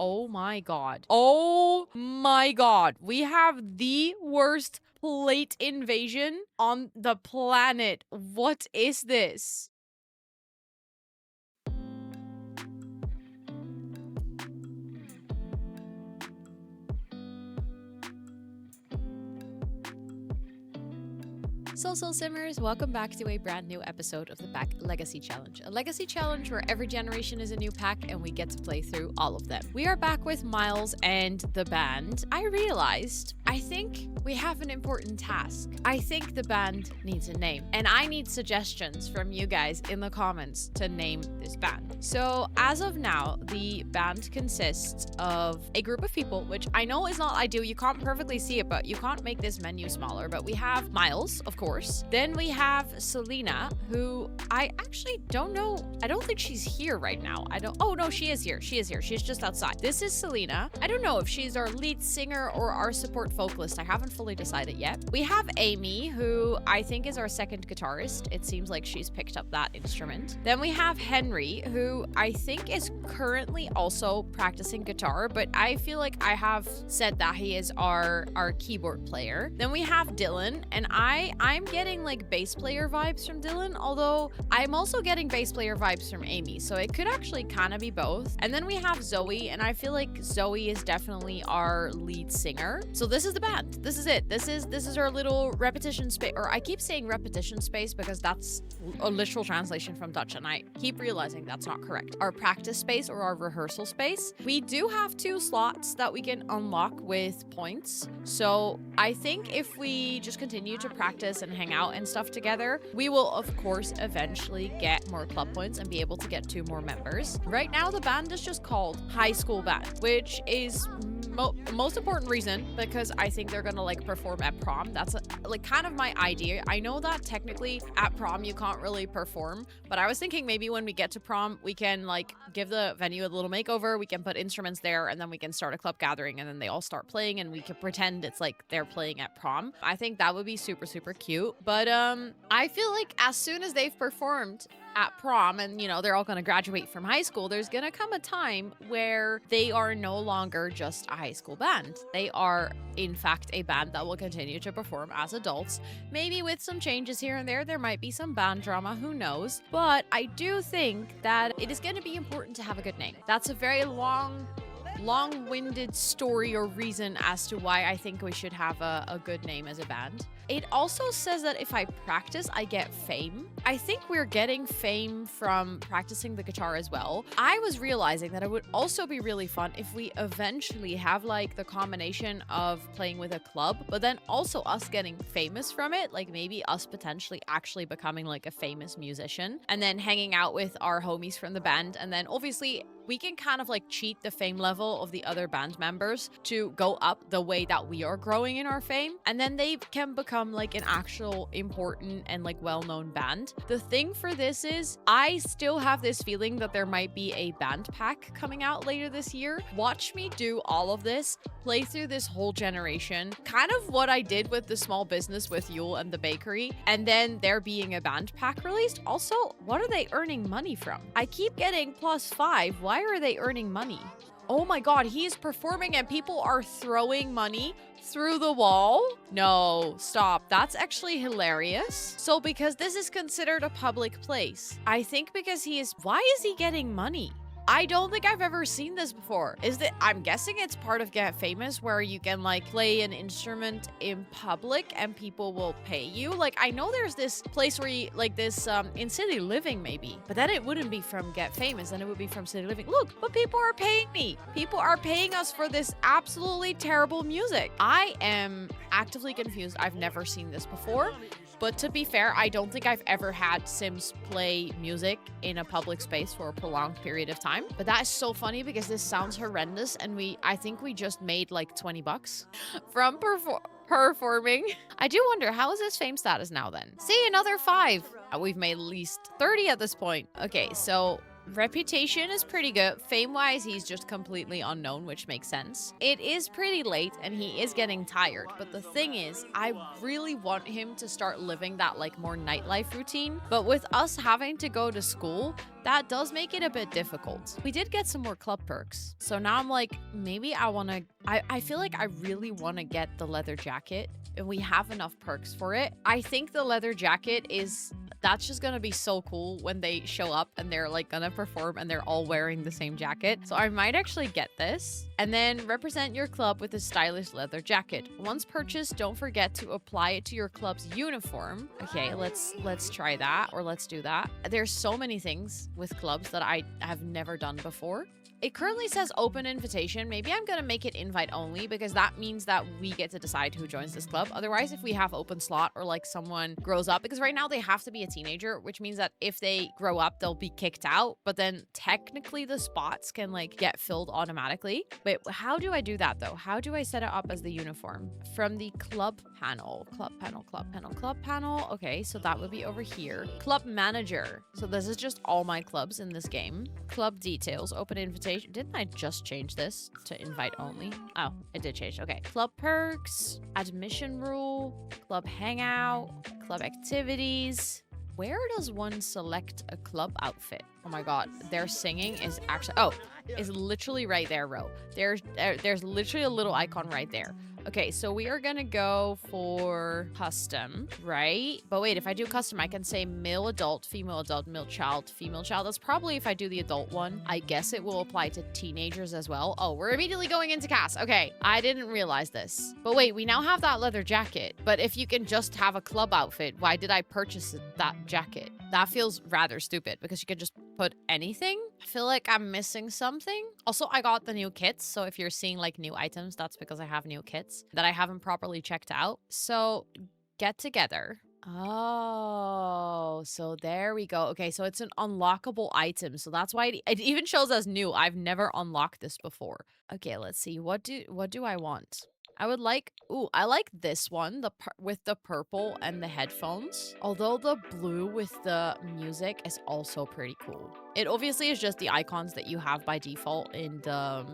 Oh my god. Oh my god. We have the worst plate invasion on the planet. What is this? Soul Simmers, welcome back to a brand new episode of the Pack Legacy Challenge. A legacy challenge where every generation is a new pack and we get to play through all of them. We are back with Myles and the band. I realized, I think we have an important task. I think the band needs a name, and I need suggestions from you guys in the comments to name this band. So as of now, the band consists of a group of people, which I know is not ideal. You can't perfectly see it, but you can't make this menu smaller. But we have Myles, of course. Then we have Selena, who I actually don't know. I don't think she's here right now. Oh no, she is here. She is here. She's just outside. This is Selena. I don't know if she's our lead singer or our support vocalist. I haven't fully decided yet. We have Amy, who I think is our second guitarist. It seems like she's picked up that instrument. Then we have Henry, who I think is currently also practicing guitar, but I feel like I have said that he is our keyboard player. Then we have Dylan, and I'm getting like bass player vibes from Dylan, although I'm also getting bass player vibes from Amy, so it could actually kind of be both. And then we have Zoe, and I feel like Zoe is definitely our lead singer. So this is the band. This is it. This is our little repetition space, or I keep saying repetition space because that's a literal translation from Dutch, and I keep realizing that's not correct. Our practice space or our rehearsal space. We do have 2 slots that we can unlock with points. So I think if we just continue to practice and hang out and stuff together, we will of course eventually get more club points and be able to get 2 more members. Right now the band is just called High School Band, which is most important reason because I think they're gonna like perform at prom. That's like kind of my idea. I know that technically at prom you can't really perform, but I was thinking maybe when we get to prom we can like give the venue a little makeover, we can put instruments there, and then we can start a club gathering, and then they all start playing and we can pretend it's like they're playing at prom. I think that would be super cute. But I feel like as soon as they've performed at prom and, you know, they're all going to graduate from high school, there's going to come a time where they are no longer just a high school band. They are, in fact, a band that will continue to perform as adults. Maybe with some changes here and there. There might be some band drama, who knows? But I do think that it is going to be important to have a good name. That's a very long-winded story or reason as to why I think we should have a good name as a band. It also says that if I practice, I get fame. I think we're getting fame from practicing the guitar as well. I was realizing that it would also be really fun if we eventually have like the combination of playing with a club, but then also us getting famous from it. Like maybe us potentially actually becoming like a famous musician and then hanging out with our homies from the band. And then obviously we can kind of like cheat the fame level of the other band members to go up the way that we are growing in our fame. And then they can become like an actual important and like well-known band. The thing for this is I still have this feeling that there might be a band pack coming out later this year. Watch me do all of this, play through this whole generation, kind of what I did with the small business with Yule and the bakery, and then there being a band pack released. Also, what are they earning money from? I keep getting +5. Why are they earning money? Oh my god, he's performing and people are throwing money through the wall? No, stop. That's actually hilarious. So because this is considered a public place, I think because why is he getting money? I don't think I've ever seen this before. I'm guessing it's part of Get Famous where you can like play an instrument in public and people will pay you. Like I know there's this place where you like this in City Living maybe, but then it wouldn't be from Get Famous, then it would be from City Living. Look, but people are paying me. People are paying us for this absolutely terrible music. I am actively confused. I've never seen this before. But to be fair, I don't think I've ever had Sims play music in a public space for a prolonged period of time. But that is so funny because this sounds horrendous, and I think we just made like 20 bucks from performing. I do wonder, how is his fame status now then? See, another 5. We've made at least 30 at this point. Okay, so Reputation is pretty good. Fame-wise, he's just completely unknown, which makes sense. It is pretty late and he is getting tired, but the thing is, I really want him to start living that like more nightlife routine. But with us having to go to school, that does make it a bit difficult. We did get some more club perks. So now I'm like, maybe I feel like I really want to get the leather jacket and we have enough perks for it. I think the leather jacket that's just gonna be so cool when they show up and they're like gonna perform and they're all wearing the same jacket. So I might actually get this. And then represent your club with a stylish leather jacket. Once purchased, don't forget to apply it to your club's uniform. Okay, let's try that, or let's do that. There's so many things with clubs that I have never done before. It currently says open invitation. Maybe I'm gonna make it invite only because that means that we get to decide who joins this club. Otherwise, if we have open slot or like someone grows up, because right now they have to be a teenager, which means that if they grow up, they'll be kicked out. But then technically the spots can like get filled automatically. Wait, how do I do that though? How do I set it up as the uniform? From the club panel. Okay, so that would be over here. Club manager. So this is just all my clubs in this game. Club details, open invitation. Didn't I just change this to invite only? Oh, it did change. Okay. Club perks, admission rule, club hangout, club activities. Where does one select a club outfit? Oh my god, their singing is actually is literally right there, Ro. There's literally a little icon right there. Okay, so we are gonna go for custom, right? But wait, if I do custom, I can say male adult, male child, female child. That's probably if I do the adult one. I guess it will apply to teenagers as well. Oh, we're immediately going into cast. Okay, I didn't realize this. But wait, we now have that leather jacket. But if you can just have a club outfit, why did I purchase that jacket? That feels rather stupid because you can just put anything. I feel like I'm missing something. Also, I got the new kits. So if you're seeing like new items, that's because I have new kits that I haven't properly checked out. So get together. Oh, so there we go. Okay, so it's an unlockable item. So that's why it even shows as new. I've never unlocked this before. Okay, let's see. What do I want? I would like, I like this one, with the purple and the headphones. Although the blue with the music is also pretty cool. It obviously is just the icons that you have by default in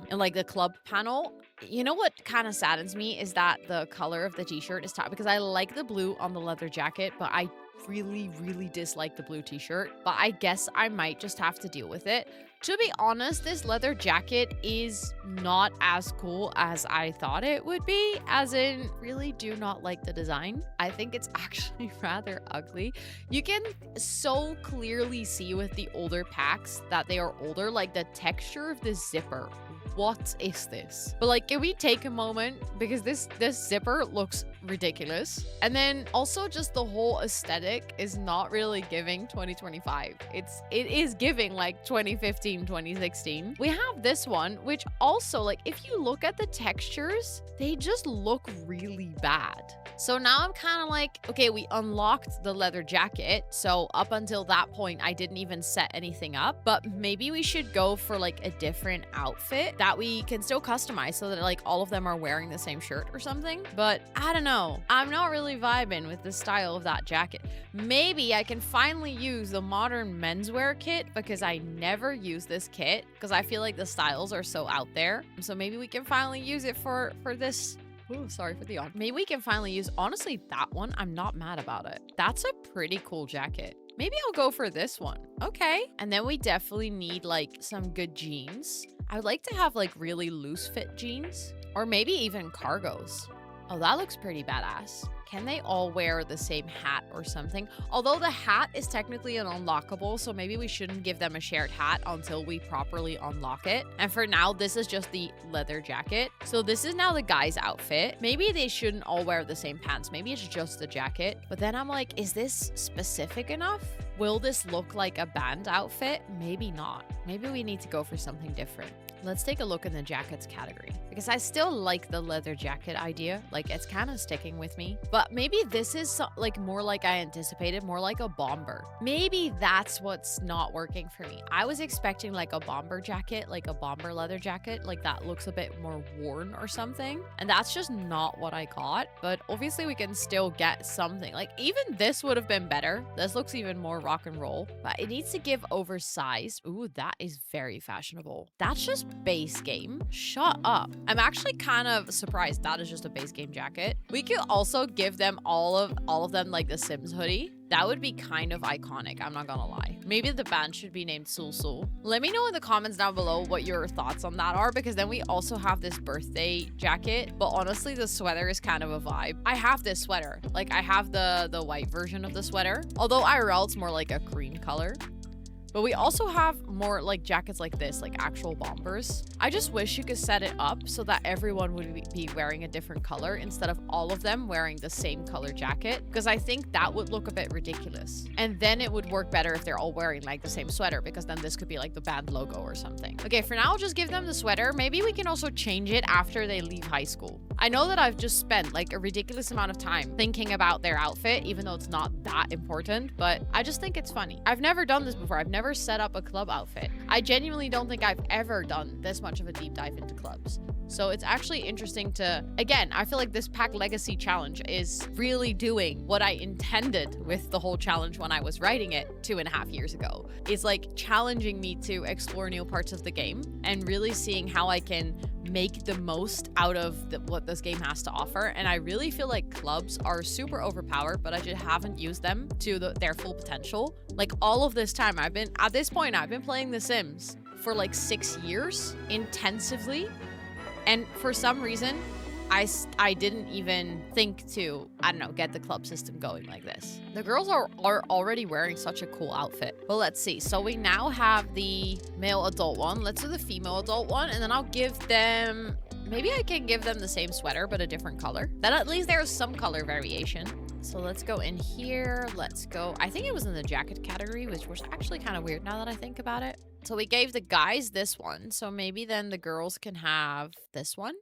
like the club panel. You know what kind of saddens me is that the color of the t-shirt is top, because I like the blue on the leather jacket, but I really dislike the blue t-shirt. But I guess I might just have to deal with it. To be honest, this leather jacket is not as cool as I thought it would be, as in really do not like the design. I think it's actually rather ugly. You can so clearly see with the older packs that they are older, like the texture of the zipper. What is this? But like, can we take a moment, because this zipper looks ridiculous. And then also just the whole aesthetic is not really giving 2025. It is giving like 2015, 2016. We have this one, which also, like, if you look at the textures, they just look really bad. So now I'm kind of like, okay, we unlocked the leather jacket. So up until that point, I didn't even set anything up, but maybe we should go for like a different outfit that we can still customize so that like all of them are wearing the same shirt or something. But I don't know. I'm not really vibing with the style of that jacket. Maybe I can finally use the modern menswear kit, because I never use this kit because I feel like the styles are so out there. So maybe we can finally use it for this. Ooh, sorry for the yawn. Maybe we can finally use, honestly, that one. I'm not mad about it. That's a pretty cool jacket. Maybe I'll go for this one. Okay. And then we definitely need like some good jeans. I would like to have like really loose fit jeans, or maybe even cargos. Oh, that looks pretty badass. Can they all wear the same hat or something? Although the hat is technically an unlockable, so maybe we shouldn't give them a shared hat until we properly unlock it. And for now, this is just the leather jacket. So this is now the guy's outfit. Maybe they shouldn't all wear the same pants. Maybe it's just the jacket. But then I'm like, is this specific enough? Will this look like a band outfit? Maybe not. Maybe we need to go for something different. Let's take a look in the jackets category, because I still like the leather jacket idea. Like, it's kind of sticking with me. But maybe this is like more like I anticipated, more like a bomber. Maybe that's what's not working for me. I was expecting like a bomber jacket, like a bomber leather jacket, like that looks a bit more worn or something. And that's just not what I got. But obviously we can still get something. Like, even this would have been better. This looks even more rock and roll, but it needs to give oversized. Ooh, that is very fashionable. That's just base game. Shut up. I'm actually kind of surprised that is just a base game jacket. We could also give them all of them like the Sims hoodie. That would be kind of iconic, I'm not gonna lie. Maybe the band should be named Sul Sul. Let me know in the comments down below what your thoughts on that are, because then we also have this birthday jacket. But honestly, the sweater is kind of a vibe. I have this sweater. Like, I have the white version of the sweater. Although IRL, it's more like a cream color. But we also have more like jackets like this, like actual bombers. I just wish you could set it up so that everyone would be wearing a different color instead of all of them wearing the same color jacket, because I think that would look a bit ridiculous. And then it would work better if they're all wearing like the same sweater, because then this could be like the band logo or something. Okay, for now, I'll just give them the sweater. Maybe we can also change it after they leave high school. I know that I've just spent like a ridiculous amount of time thinking about their outfit, even though it's not that important, but I just think it's funny. I've never done this before. I've never set up a club outfit. I genuinely don't think I've ever done this much of a deep dive into clubs. So it's actually interesting to, again, I feel like this Pack Legacy challenge is really doing what I intended with the whole challenge when I was writing it 2.5 years ago. It's like challenging me to explore new parts of the game and really seeing how I can make the most out of what this game has to offer. And I really feel like clubs are super overpowered, but I just haven't used them to their full potential. Like all of this time, I've been playing The Sims for like 6 years intensively. And for some reason, I didn't even think to, I don't know, get the club system going like this. The girls are already wearing such a cool outfit. Well, let's see. So we now have the male adult one. Let's do the female adult one. And then I'll give them, maybe I can give them the same sweater, but a different color. Then at least there's some color variation. So let's go in here. Let's go. I think it was in the jacket category, which was actually kind of weird now that I think about it. So we gave the guys this one. So maybe then the girls can have this one.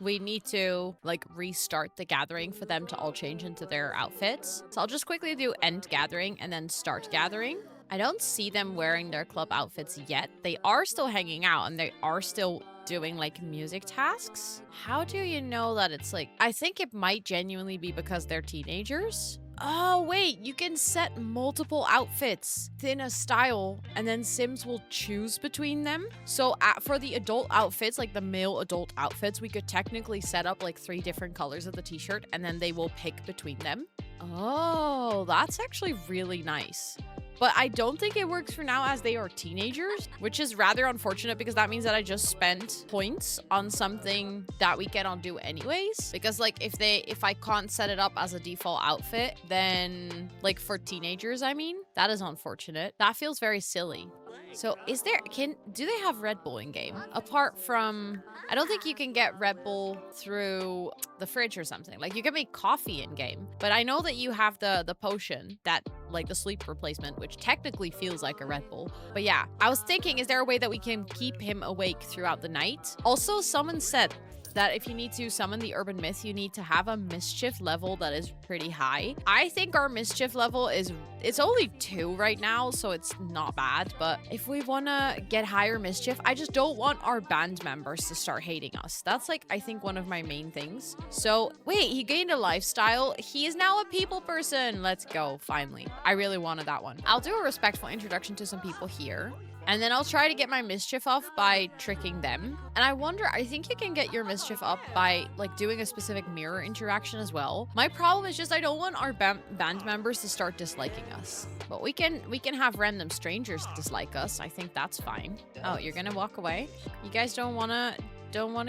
We need to like restart the gathering for them to all change into their outfits. So I'll just quickly do end gathering and then start gathering. I don't see them wearing their club outfits yet. They are still hanging out and they are still doing like music tasks. How do you know that it's like, I think it might genuinely be because they're teenagers. Oh, wait, you can set multiple outfits within a style and then Sims will choose between them. So for the adult outfits, like the male adult outfits, we could technically set up like 3 different colors of the t-shirt and then they will pick between them. Oh, that's actually really nice. But I don't think it works for now as they are teenagers, which is rather unfortunate because that means that I just spent points on something that we cannot do anyways. Because like if I can't set it up as a default outfit, then like for teenagers, I mean, that is unfortunate. That feels very silly. So do they have Red Bull in game? Apart from, I don't think you can get Red Bull through the fridge or something. Like you can make coffee in game, but I know that you have the potion that like the sleep replacement, which technically feels like a Red Bull. But yeah, I was thinking, is there a way that we can keep him awake throughout the night? Also, someone said that if you need to summon the urban myth, you need to have a mischief level that is pretty high. I think our mischief level it's only 2 right now, so it's not bad. But if we want to get higher mischief, I just don't want our band members to start hating us. That's like, I think, one of my main things. So wait, he gained a lifestyle. He is now a people person. Let's go, finally. I really wanted that one. I'll do a respectful introduction to some people here. And then I'll try to get my mischief off by tricking them. And I wonder, I think you can get your mischief up by like doing a specific mirror interaction as well. My problem is just I don't want our band members to start disliking us. But we can have random strangers dislike us. I think that's fine. Oh, you're gonna walk away? You guys don't wanna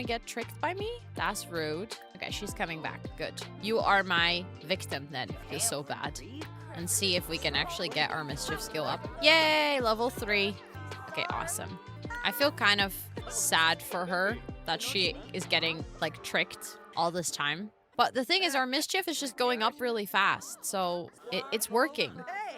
get tricked by me? That's rude. Okay, she's coming back. Good. You are my victim then. It's so bad. And see if we can actually get our mischief skill up. Yay, level 3. Okay, awesome. I feel kind of sad for her that she is getting like tricked all this time. But the thing is, our mischief is just going up really fast. So it's working.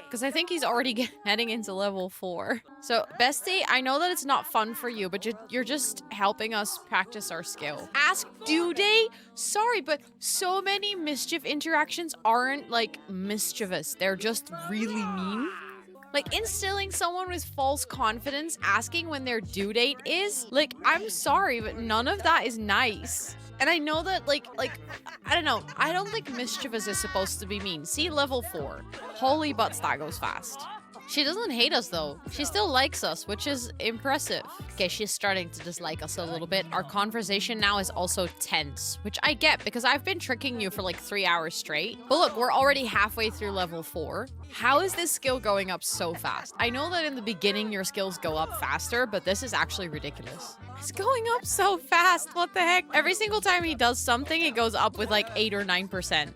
Because I think he's already heading into level 4. So, Bestie, I know that it's not fun for you, but you're just helping us practice our skill. Ask due day? Sorry, but so many mischief interactions aren't like mischievous. They're just really mean. Like, instilling someone with false confidence, asking when their due date is, like, I'm sorry, but none of that is nice. And I know that, like, I don't know. I don't think mischievous is supposed to be mean. See level 4. Holy butts, that goes fast. She doesn't hate us though. She still likes us, which is impressive. Okay, she's starting to dislike us a little bit. Our conversation now is also tense, which I get because I've been tricking you for like 3 hours straight. But look, we're already halfway through level 4. How is this skill going up so fast? I know that in the beginning your skills go up faster, but this is actually ridiculous. It's going up so fast. What the heck? Every single time he does something, it goes up with like 8 or 9%.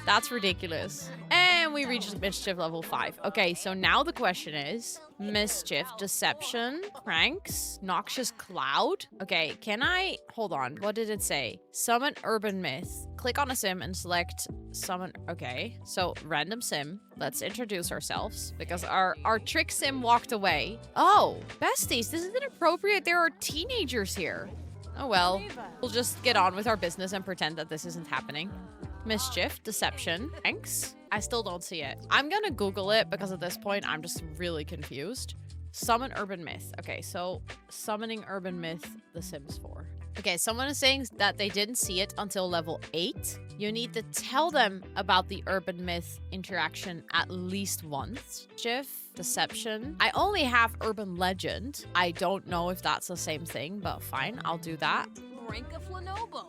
That's ridiculous. And we reached mischief level 5. Okay, so now the question is mischief, deception, pranks, noxious cloud. Okay, can I hold on? What did it say? Summon urban myth. Click on a sim and select summon. Okay, so random sim. Let's introduce ourselves because our trick sim walked away. Oh, besties, this is inappropriate. There are teenagers here. Oh well, we'll just get on with our business and pretend that this isn't happening. Mischief, deception, pranks. I still don't see it. I'm gonna Google it because at this point, I'm just really confused. Summon urban myth. Okay, so summoning urban myth, The Sims 4. Okay, someone is saying that they didn't see it until level 8. You need to tell them about the urban myth interaction at least once. Mischief, deception. I only have urban legend. I don't know if that's the same thing, but fine, I'll do that.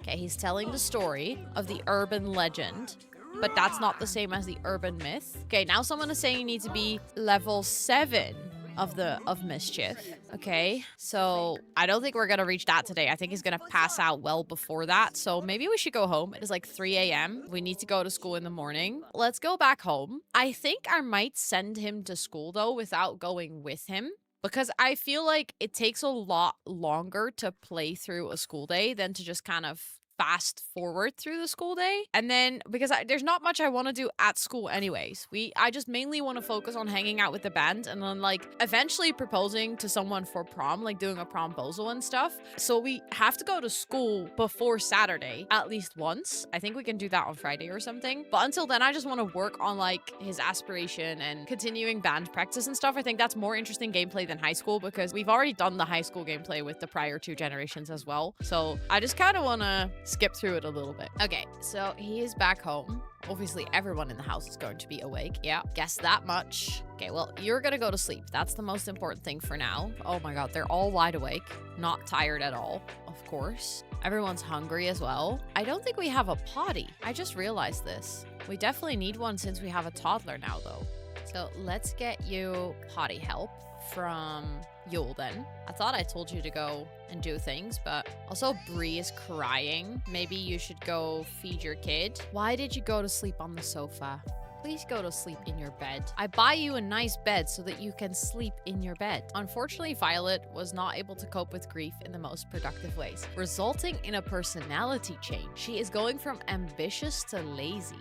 Okay, he's telling the story of the urban legend, but that's not the same as the urban myth. Okay, now someone is saying you need to be level 7 of mischief. Okay, so I don't think we're gonna reach that today. I think he's gonna pass out well before that. So maybe we should go home. It is like 3 a.m. We need to go to school in the morning. Let's go back home. I think I might send him to school though without going with him, because I feel like it takes a lot longer to play through a school day than to just kind of fast forward through the school day. And then because there's not much I want to do at school anyways. I just mainly want to focus on hanging out with the band and then like eventually proposing to someone for prom, like doing a promposal and stuff. So we have to go to school before Saturday at least once. I think we can do that on Friday or something. But until then, I just want to work on like his aspiration and continuing band practice and stuff. I think that's more interesting gameplay than high school because we've already done the high school gameplay with the prior 2 generations as well. So I just kind of want to skip through it a little bit. Okay, so he is back home. Obviously, everyone in the house is going to be awake. Yeah, guess that much. Okay, well, you're gonna go to sleep. That's the most important thing for now. Oh my god, they're all wide awake. Not tired at all, of course. Everyone's hungry as well. I don't think we have a potty. I just realized this. We definitely need one since we have a toddler now, though. So let's get you potty help from Yule then. I thought I told you to go and do things, but also Bree is crying. Maybe you should go feed your kid. Why did you go to sleep on the sofa? Please go to sleep in your bed. I buy you a nice bed so that you can sleep in your bed. Unfortunately, Violet was not able to cope with grief in the most productive ways, resulting in a personality change. She is going from ambitious to lazy.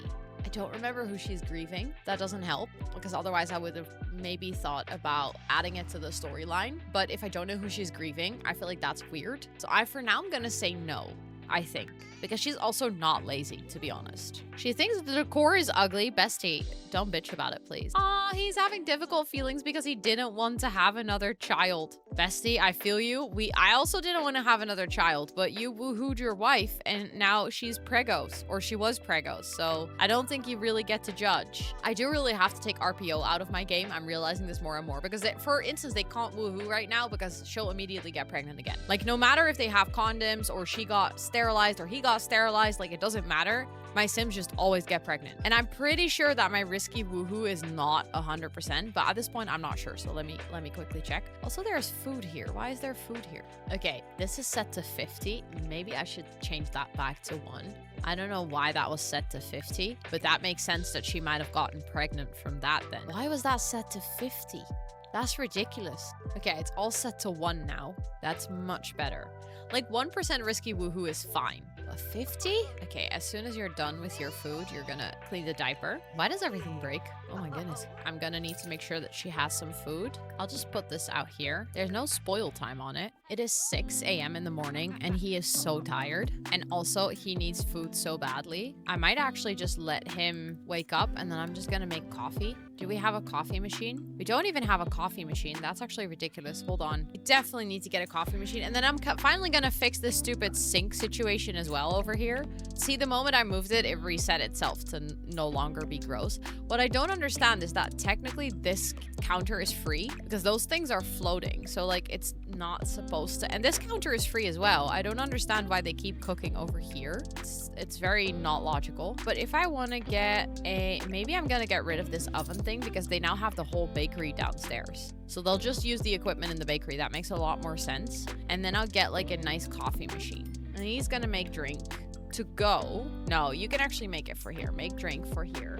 I don't remember who she's grieving. That doesn't help because otherwise I would have maybe thought about adding it to the storyline. But if I don't know who she's grieving, I feel like that's weird. So for now, I'm gonna say no, I think. Because she's also not lazy, to be honest. She thinks the decor is ugly. Bestie, don't bitch about it, please. Aw, he's having difficult feelings because he didn't want to have another child. Bestie, I feel you. I also didn't want to have another child, but you woohooed your wife and now she's pregos, or she was pregos. So I don't think you really get to judge. I do really have to take RPO out of my game. I'm realizing this more and more because for instance, they can't woohoo right now because she'll immediately get pregnant again. Like no matter if they have condoms or she got sterilized or he got sterilized, like it doesn't matter. My Sims just always get pregnant. And I'm pretty sure that my risky woohoo is not 100%, but at this point I'm not sure. So let me quickly check. Also, there's food here. Why is there food here? Okay, this is set to 50. Maybe I should change that back to 1. I don't know why that was set to 50, but that makes sense that she might have gotten pregnant from that then. Why was that set to 50? That's ridiculous. Okay, it's all set to 1 now. That's much better. Like 1% risky woohoo is fine. A 50? Okay, as soon as you're done with your food, you're gonna clean the diaper. Why does everything break? Oh my goodness. I'm gonna need to make sure that she has some food. I'll just put this out here. There's no spoil time on it. It is 6 a.m. in the morning and he is so tired. And also he needs food so badly. I might actually just let him wake up and then I'm just gonna make coffee Do we have a coffee machine? We don't even have a coffee machine. That's actually ridiculous. Hold on. We definitely need to get a coffee machine. And then I'm finally gonna fix this stupid sink situation as well over here. See, the moment I moved it, it reset itself to no longer be gross. What I don't understand is that technically this counter is free because those things are floating. So like it's not supposed to. And this counter is free as well. I don't understand why they keep cooking over here. It's very not logical. But if I want to get maybe I'm gonna get rid of this oven thing because they now have the whole bakery downstairs. So they'll just use the equipment in the bakery. That makes a lot more sense. And then I'll get like a nice coffee machine. And he's gonna make drink to go. No, you can actually make it for here. Make drink for here.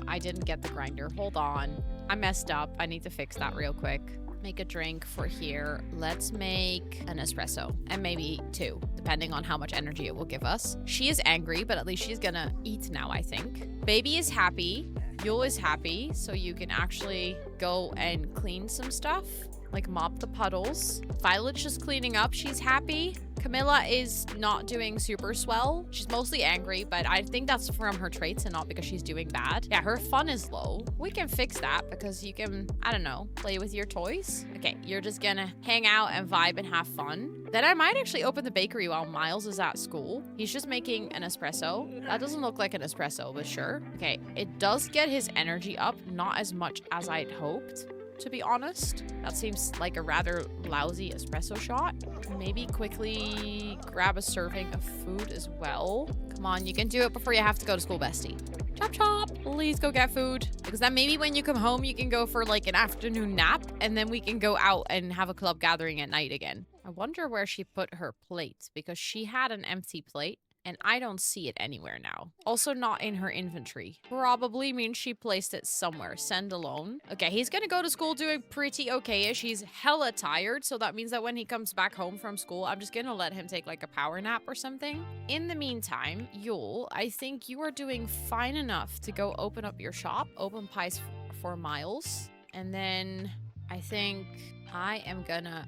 I didn't get the grinder. Hold on. I messed up. I need to fix that real quick. Make a drink for here. Let's make an espresso and maybe 2, depending on how much energy it will give us. She is angry, but at least she's gonna eat now, I think. Baby is happy. Yule is happy, so you can actually go and clean some stuff, like mop the puddles. Violet's just cleaning up. She's happy. Camilla is not doing super swell. She's mostly angry, but I think that's from her traits and not because she's doing bad. Yeah, her fun is low. We can fix that because you can, I don't know, play with your toys. Okay, you're just gonna hang out and vibe and have fun. Then I might actually open the bakery while Myles is at school. He's just making an espresso. That doesn't look like an espresso, but sure. Okay, it does get his energy up, not as much as I'd hoped, to be honest. That seems like a rather lousy espresso shot. Maybe quickly grab a serving of food as well. Come on, you can do it before you have to go to school, bestie. Chop chop, please go get food. Because then maybe when you come home, you can go for like an afternoon nap and then we can go out and have a club gathering at night again. I wonder where she put her plate because she had an empty plate. And I don't see it anywhere now. Also not in her inventory. Probably means she placed it somewhere. Send alone. Okay, he's gonna go to school doing pretty okay-ish. He's hella tired, so that means that when he comes back home from school, I'm just gonna let him take like a power nap or something. In the meantime, Yule, I think you are doing fine enough to go open up your shop. Open pies for Myles. And then I think I am gonna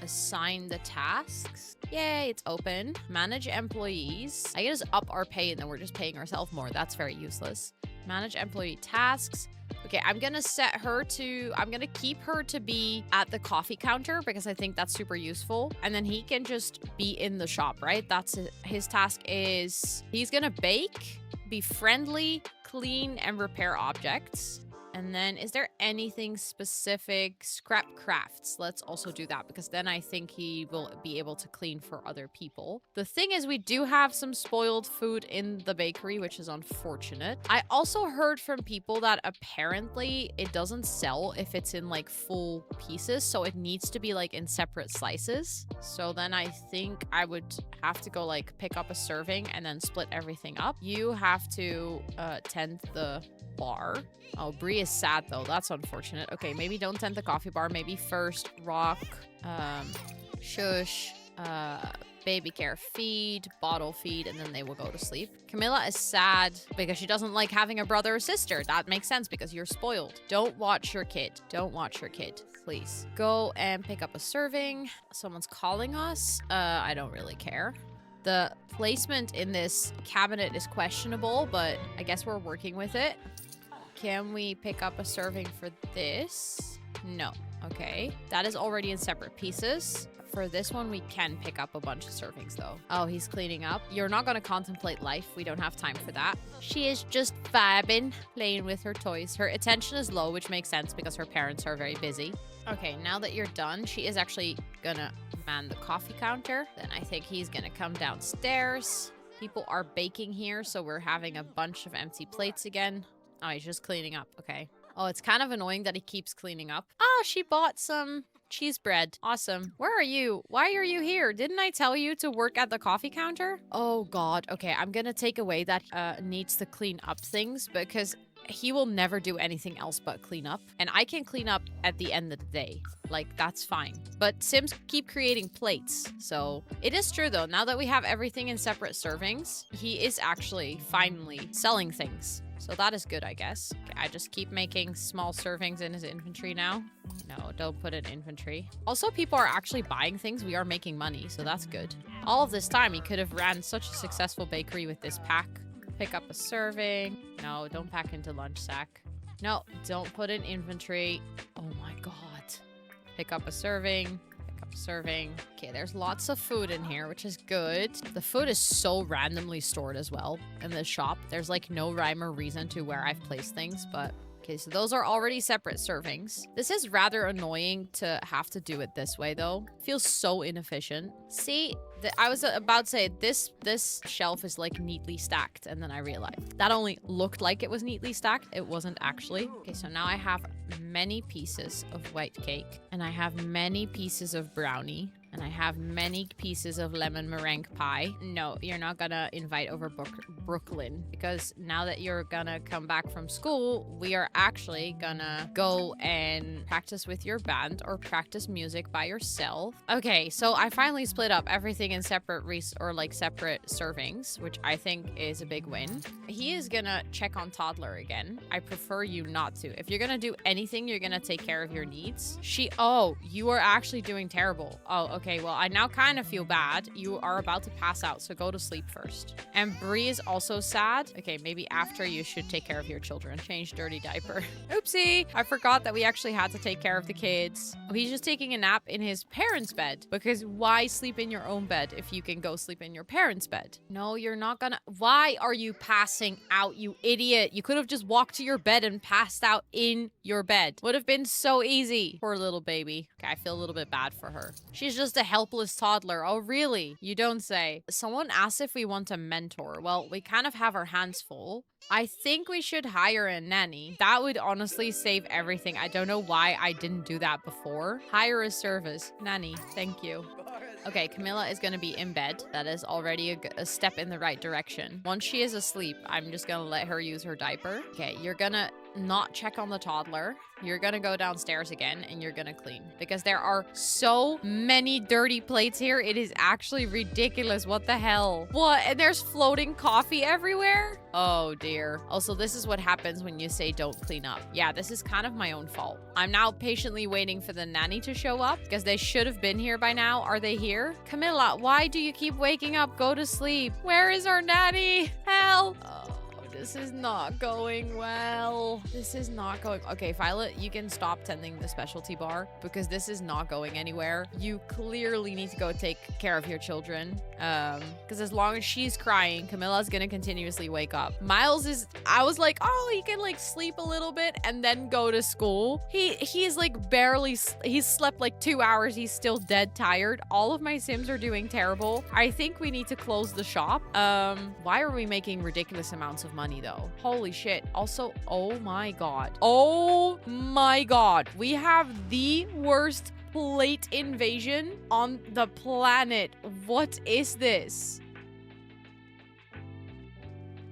assign the tasks. Yay, it's open. Manage employees. I can just up our pay and then we're just paying ourselves more. That's very useless. Manage employee tasks. Okay, I'm gonna keep her to be at the coffee counter because I think that's super useful. And then he can just be in the shop, right? That's his task is he's gonna bake, be friendly, clean, and repair objects. And then is there anything specific? Scrap crafts. Let's also do that because then I think he will be able to clean for other people. The thing is we do have some spoiled food in the bakery, which is unfortunate. I also heard from people that apparently it doesn't sell if it's in like full pieces. So it needs to be like in separate slices. So then I think I would have to go like pick up a serving and then split everything up. You have to tend the bar. Oh, Bree is sad though. That's unfortunate. Okay, maybe don't tend the coffee bar. Maybe first rock, shush, baby care, feed, bottle feed, and then they will go to sleep. Camilla is sad because she doesn't like having a brother or sister. That makes sense because you're spoiled. Don't watch your kid. Don't watch your kid. Please go and pick up a serving. Someone's calling us. I don't really care. The placement in this cabinet is questionable, but I guess we're working with it. Can we pick up a serving for this? No. Okay. That is already in separate pieces. For this one, we can pick up a bunch of servings, though. Oh, he's cleaning up. You're not going to contemplate life. We don't have time for that. She is just vibing, playing with her toys. Her attention is low, which makes sense because her parents are very busy. Okay, now that you're done, she is actually going to man the coffee counter. Then I think he's going to come downstairs. People are baking here, so we're having a bunch of empty plates again. Oh, he's just cleaning up. Okay. Oh, it's kind of annoying that he keeps cleaning up. Oh, she bought some cheese bread. Awesome. Where are you? Why are you here? Didn't I tell you to work at the coffee counter? Oh, God. Okay, I'm gonna take away that needs to clean up things because he will never do anything else but clean up. And I can clean up at the end of the day. Like, that's fine. But Sims keep creating plates. So it is true, though. Now that we have everything in separate servings, he is actually finally selling things. So that is good, I guess. Okay, I just keep making small servings in his inventory now. No, don't put in inventory. Also, people are actually buying things. We are making money, so that's good. All of this time, he could have ran such a successful bakery with this pack. Pick up a serving. No, don't pack into lunch sack. No, don't put in inventory. Oh my god. Pick up a serving. Pick up a serving. Okay, there's lots of food in here, which is good. The food is so randomly stored as well in the shop. There's like no rhyme or reason to where I've placed things, but... Okay, so those are already separate servings. This is rather annoying to have to do it this way, though. Feels so inefficient. See, I was about to say, this shelf is, like, neatly stacked, and then I realized that only looked like it was neatly stacked. It wasn't actually. Okay, so now I have many pieces of white cake, and I have many pieces of brownie, and I have many pieces of lemon meringue pie. No, you're not gonna invite over Brooklyn, because now that you're gonna come back from school, we are actually gonna go and practice with your band or practice music by yourself. Okay, so I finally split up everything in separate separate servings, which I think is a big win. He is gonna check on Toddler again. I prefer you not to. If you're gonna do anything, you're gonna take care of your needs. Oh, you are actually doing terrible. Oh, okay, well, I now kind of feel bad. You are about to pass out, so go to sleep first. And Bree is also sad. Okay, maybe after you should take care of your children. Change dirty diaper. Oopsie! I forgot that we actually had to take care of the kids. Oh, he's just taking a nap in his parents' bed. Because why sleep in your own bed if you can go sleep in your parents' bed? No, you're not gonna... Why are you passing out, you idiot? You could have just walked to your bed and passed out in your bed. Would have been so easy. Poor little baby. Okay, I feel a little bit bad for her. She's just a helpless toddler. Oh, really? You don't say. Someone asked if we want a mentor. Well, we kind of have our hands full. I think we should hire a nanny. That would honestly save everything. I don't know why I didn't do that before. Hire a service. Nanny, thank you. Okay, Camilla is going to be in bed. That is already a step in the right direction. Once she is asleep, I'm just going to let her use her diaper. Okay, you're going to not check on the toddler. You're gonna go downstairs again and you're gonna clean because there are so many dirty plates here. It is actually ridiculous. What the hell? What? And there's floating coffee everywhere? Oh dear. Also, this is what happens when you say don't clean up. Yeah, this is kind of my own fault. I'm now patiently waiting for the nanny to show up because they should have been here by now. Are they here? Camilla, why do you keep waking up? Go to sleep. Where is our nanny? Help! This is not going well. This is not going... Okay, Violet, you can stop tending the specialty bar because this is not going anywhere. You clearly need to go take care of your children. Because as long as she's crying, Camilla's gonna continuously wake up. Myles is... I was like, oh, he can like sleep a little bit and then go to school. He's like barely... He's slept like 2 hours. He's still dead tired. All of my Sims are doing terrible. I think we need to close the shop. Why are we making ridiculous amounts of money though? Holy shit. Also, oh my god. Oh my god. We have the worst plate invasion on the planet. What is this?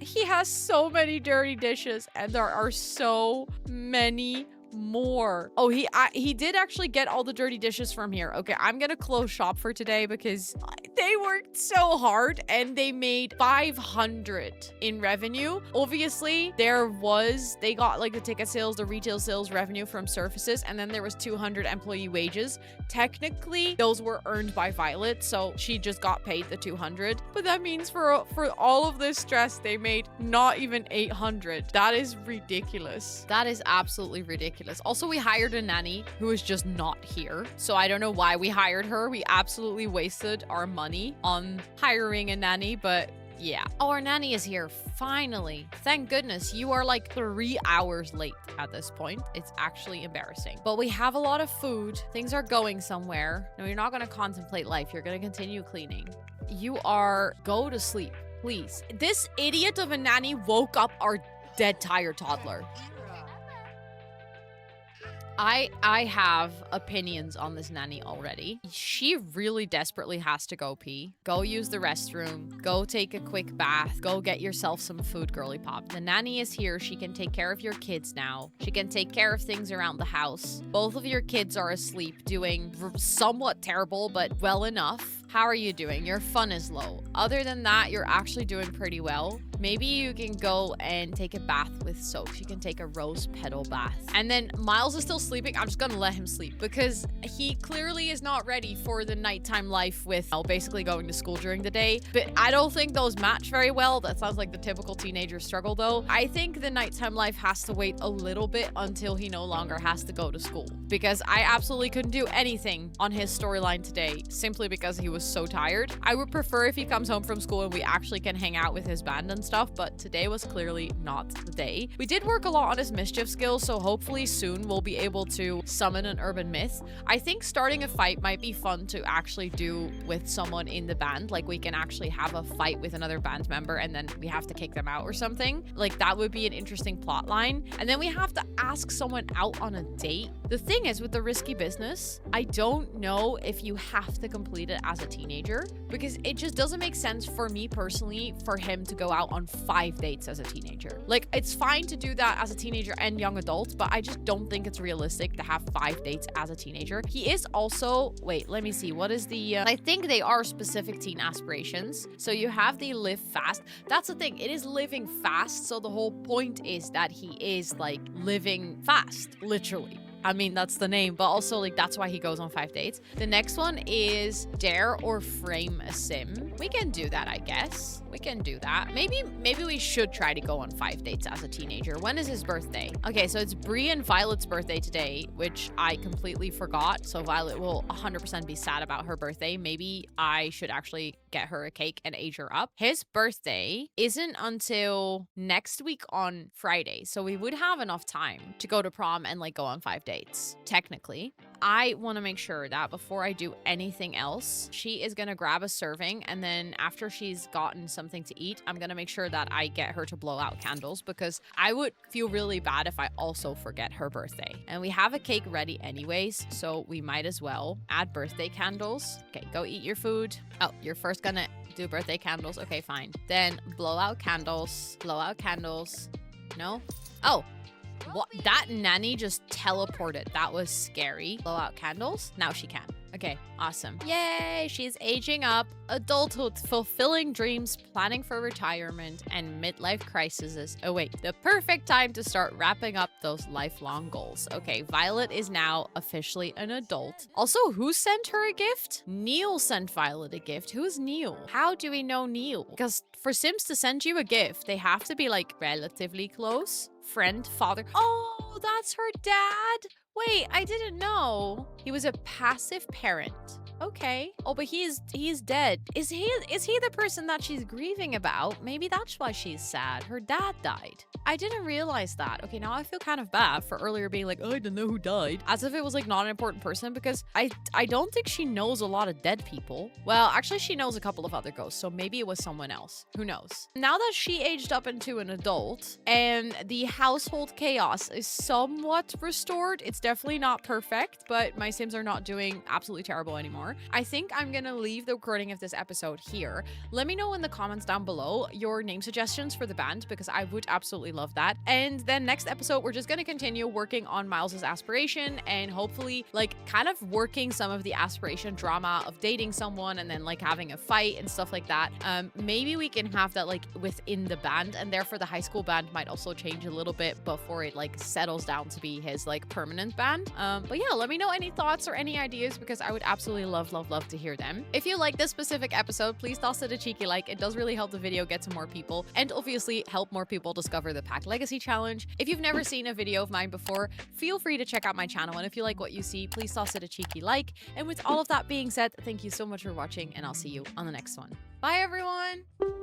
He has so many dirty dishes and there are so many more. Oh, he did actually get all the dirty dishes from here. Okay, I'm gonna close shop for today because they worked so hard and they made 500 in revenue. Obviously, they got like the ticket sales, the retail sales revenue from surfaces, and then there was 200 employee wages. Technically, those were earned by Violet, so she just got paid the 200. But that means for all of this stress, they made not even 800. That is ridiculous. That is absolutely ridiculous. Also, we hired a nanny who is just not here. So I don't know why we hired her. We absolutely wasted our money on hiring a nanny, but yeah. Oh, our nanny is here. Finally. Thank goodness. You are like 3 hours late at this point. It's actually embarrassing. But we have a lot of food. Things are going somewhere. No, you're not going to contemplate life. You're going to continue cleaning. Go to sleep, please. This idiot of a nanny woke up our dead tired toddler. I have opinions on this nanny already. She really desperately has to go pee. Go use the restroom. Go take a quick bath. Go get yourself some food, girly pop. The nanny is here. She can take care of your kids now. She can take care of things around the house. Both of your kids are asleep, doing somewhat terrible, but well enough. How are you doing? Your fun is low. Other than that, you're actually doing pretty well. Maybe you can go and take a bath with soaps. You can take a rose petal bath. And then Myles is still sleeping. I'm just gonna let him sleep because he clearly is not ready for the nighttime life with basically going to school during the day. But I don't think those match very well. That sounds like the typical teenager struggle though. I think the nighttime life has to wait a little bit until he no longer has to go to school, because I absolutely couldn't do anything on his storyline today simply because he was so tired. I would prefer if he comes home from school and we actually can hang out with his band and stuff, but today was clearly not the day. We did work a lot on his mischief skills, so hopefully soon we'll be able to summon an urban myth. I think starting a fight might be fun to actually do with someone in the band. Like we can actually have a fight with another band member and then we have to kick them out or something. Like that would be an interesting plot line. And then we have to ask someone out on a date. The thing is with the risky business, I don't know if you have to complete it as a teenager, because it just doesn't make sense for me personally for him to go out on 5 dates as a teenager. Like it's fine to do that as a teenager and young adult, but I just don't think it's realistic to have 5 dates as a teenager. He is also, wait, let me see. What is the, I think they are specific teen aspirations. So you have the live fast. That's the thing. It is living fast. So the whole point is that he is like living fast, literally. I mean, that's the name, but also like that's why he goes on 5 dates. The next one is dare or frame a sim. We can do that, I guess. We can do that. Maybe we should try to go on 5 dates as a teenager. When is his birthday? Okay, so it's Bree and Violet's birthday today, which I completely forgot. So Violet will 100% be sad about her birthday. Maybe I should actually get her a cake and age her up. His birthday isn't until next week on Friday, so we would have enough time to go to prom and like go on 5 dates, technically. I want to make sure that before I do anything else, she is going to grab a serving, and then after she's gotten something to eat, I'm going to make sure that I get her to blow out candles, because I would feel really bad if I also forget her birthday. And we have a cake ready anyways, so we might as well add birthday candles. Okay, go eat your food. Oh, you're first gonna do birthday candles. Okay, fine. Then blow out candles. Blow out candles. No? Oh. What? That nanny just teleported. That was scary. Blow out candles. Now she can. Okay, awesome. Yay, she's aging up. Adulthood, fulfilling dreams, planning for retirement, and midlife crises. Oh wait, the perfect time to start wrapping up those lifelong goals. Okay, Violet is now officially an adult. Also, who sent her a gift? Neil sent Violet a gift. Who's Neil? How do we know Neil? Because for Sims to send you a gift, they have to be like relatively close. Friend, father. Oh, that's her dad. Wait, I didn't know. He was a passive parent. Okay. Oh, but he's dead. Is he the person that she's grieving about? Maybe that's why she's sad. Her dad died. I didn't realize that. Okay, now I feel kind of bad for earlier being like, oh, I don't know who died. As if it was like not an important person, because I don't think she knows a lot of dead people. Well, actually she knows a couple of other ghosts, so maybe it was someone else. Who knows? Now that she aged up into an adult and the household chaos is somewhat restored, it's definitely not perfect, but my Sims are not doing absolutely terrible anymore. I think I'm gonna leave the recording of this episode here. Let me know in the comments down below your name suggestions for the band, because I would absolutely love that. And then next episode, we're just gonna continue working on Miles's aspiration and hopefully like kind of working some of the aspiration drama of dating someone and then like having a fight and stuff like that. Maybe we can have that like within the band, and therefore the high school band might also change a little bit before it like settles down to be his like permanent band. But yeah, let me know any thoughts or any ideas, because I would absolutely love to hear them. If you like this specific episode, please toss it a cheeky like. It does really help the video get to more people, and obviously help more people discover the Pack Legacy Challenge. If you've never seen a video of mine before, feel free to check out my channel, and if you like what you see, please toss it a cheeky like. And with all of that being said, thank you so much for watching, and I'll see you on the next one. Bye everyone!